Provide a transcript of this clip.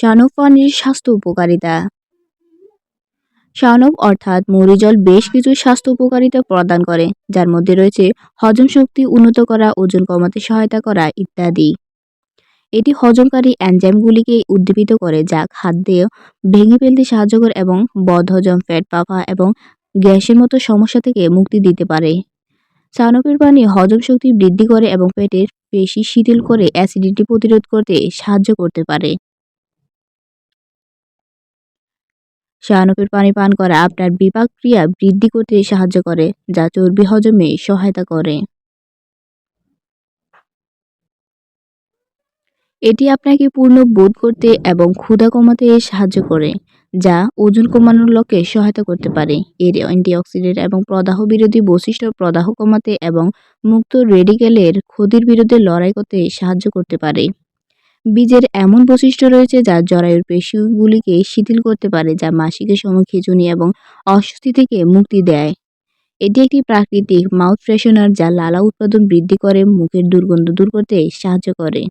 শানক পানির স্বাস্থ্য উপকারিতা। শানক অর্থাৎ মৌরি জল বেশ কিছু স্বাস্থ্য উপকারিতা প্রদান করে, যার মধ্যে রয়েছে হজম শক্তি উন্নত করা, ওজন কমাতে সহায়তা করা ইত্যাদি। এটি হজমকারী এনজাইমগুলিকে উদ্দীপিত করে, যা খাদ্যে ভেঙে ফেলতে সাহায্য করে এবং বদহজম, পেট ফাঁপা এবং গ্যাসের মতো সমস্যা থেকে মুক্তি দিতে পারে। শানকের পানি হজম শক্তি বৃদ্ধি করে এবং পেটের পেশি শিথিল করে অ্যাসিডিটি প্রতিরোধ করতে সাহায্য করতে পারে। শানকের পানি পান করা আপনার বিপাক ক্রিয়া বৃদ্ধি করতে সাহায্য করে, যা চর্বি হজমে সহায়তা করে। এটি আপনাকে পূর্ণ বোধ করতে এবং ক্ষুধা কমাতে সাহায্য করে, যা ওজন কমানোর লক্ষ্যে সহায়তা করতে পারে। এর অ্যান্টিঅক্সিডেন্ট এবং প্রদাহ বিরোধী বৈশিষ্ট্য প্রদাহ কমাতে এবং মুক্ত রেডিক্যালের ক্ষতির বিরুদ্ধে লড়াই করতে সাহায্য করতে পারে। বীজের এমন বৈশিষ্ট্য রয়েছে যা জরায়ুর পেশিগুলিকে শিথিল করতে পারে, যা মাসিকের সময় খিঁচুনি এবং অস্বস্তি থেকে মুক্তি দেয়। এটি একটি প্রাকৃতিক মাউথ ফ্রেশনার যা লালা উৎপাদন বৃদ্ধি করে মুখের দুর্গন্ধ দূর করতে সাহায্য করে।